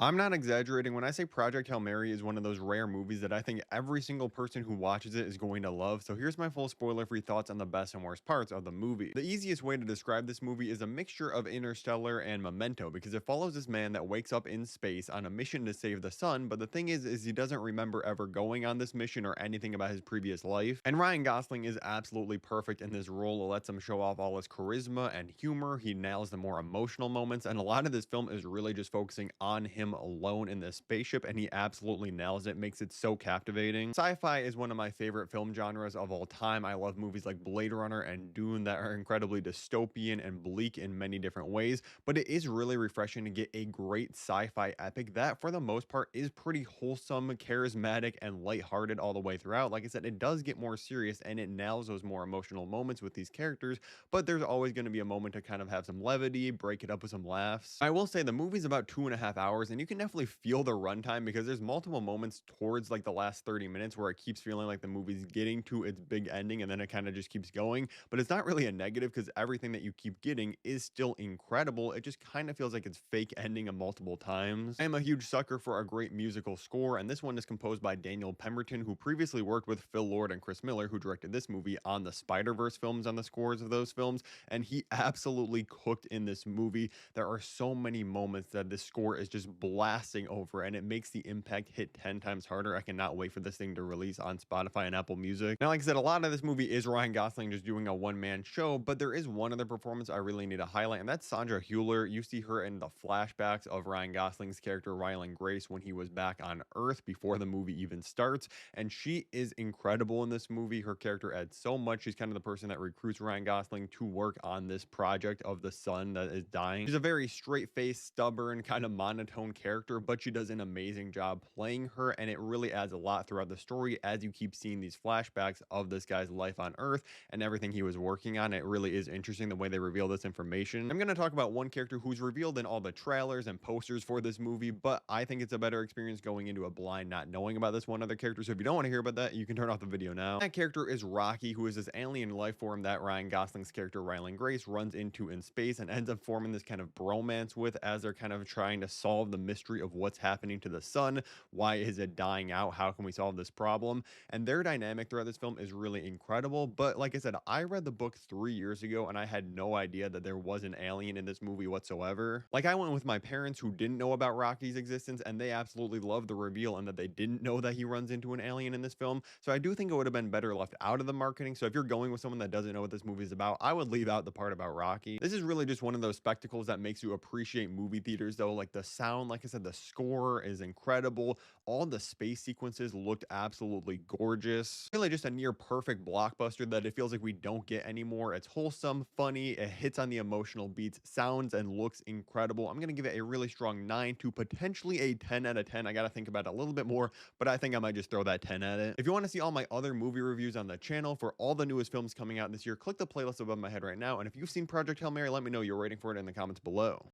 I'm not exaggerating when I say Project Hail Mary is one of those rare movies that I think every single person who watches it is going to love. So here's my full spoiler-free thoughts on the best and worst parts of the movie. The easiest way to describe this movie is a mixture of Interstellar and Memento because it follows this man that wakes up in space on a mission to save the sun, but the thing is he doesn't remember ever going on this mission or anything about his previous life. And Ryan Gosling is absolutely perfect in this role. It lets him show off all his charisma and humor. He nails the more emotional moments, and a lot of this film is really just focusing on him alone in this spaceship, and he absolutely nails it, makes it so captivating. Sci-fi is one of my favorite film genres of all time. I love movies like Blade Runner and Dune that are incredibly dystopian and bleak in many different ways, but it is really refreshing to get a great sci-fi epic that for the most part is pretty wholesome, charismatic, and lighthearted all the way throughout. Like I said, it does get more serious and it nails those more emotional moments with these characters, but there's always going to be a moment to kind of have some levity, break it up with some laughs. I will say the movie's about 2.5 hours, and you can definitely feel the runtime because there's multiple moments towards like the last 30 minutes where it keeps feeling like the movie's getting to its big ending and then it kind of just keeps going. But it's not really a negative because everything that you keep getting is still incredible. It just kind of feels like it's fake ending a multiple times. I am a huge sucker for a great musical score, and this one is composed by Daniel Pemberton, who previously worked with Phil Lord and Chris Miller, who directed this movie, on the Spider-Verse films, on the scores of those films, and he absolutely cooked in this movie. There are so many moments that this score is just blasting over, and it makes the impact hit 10 times harder. I cannot wait for this thing to release on Spotify and Apple Music. Now, like I said, a lot of this movie is Ryan Gosling just doing a one-man show, but there is one other performance I really need to highlight, and that's Sandra Hüller. You see her in the flashbacks of Ryan Gosling's character, Ryland Grace, when he was back on Earth before the movie even starts, and she is incredible in this movie. Her character adds so much. She's kind of the person that recruits Ryan Gosling to work on this project of the sun that is dying. She's a very straight-faced, stubborn, kind of monotone character, but she does an amazing job playing her, and it really adds a lot throughout the story as you keep seeing these flashbacks of this guy's life on Earth and everything he was working on. It really is interesting the way they reveal this information. I'm going to talk about one character who's revealed in all the trailers and posters for this movie, but I think it's a better experience going into a blind not knowing about this one other character. So if you don't want to hear about that, you can turn off the video now. That character is Rocky, who is this alien life form that Ryan Gosling's character Ryland Grace runs into in space and ends up forming this kind of bromance with as they're kind of trying to solve the mystery of what's happening to the sun. Why is it dying out? How can we solve this problem? And their dynamic throughout this film is really incredible. But like I said, I read the book 3 years ago and I had no idea that there was an alien in this movie whatsoever. Like, I went with my parents who didn't know about Rocky's existence, and they absolutely loved the reveal and that they didn't know that he runs into an alien in this film. So I do think it would have been better left out of the marketing. So if you're going with someone that doesn't know what this movie is about, I would leave out the part about Rocky. This is really just one of those spectacles that makes you appreciate movie theaters though. Like the sound, like I said, the score is incredible. All the space sequences looked absolutely gorgeous. Really just a near perfect blockbuster that it feels like we don't get anymore. It's wholesome, funny, it hits on the emotional beats, sounds and looks incredible. I'm going to give it a really strong 9 to potentially a 10 out of 10. I got to think about it a little bit more, but I think I might just throw that 10 at it. If you want to see all my other movie reviews on the channel for all the newest films coming out this year, click the playlist above my head right now. And if you've seen Project Hail Mary, let me know you're waiting for it in the comments below.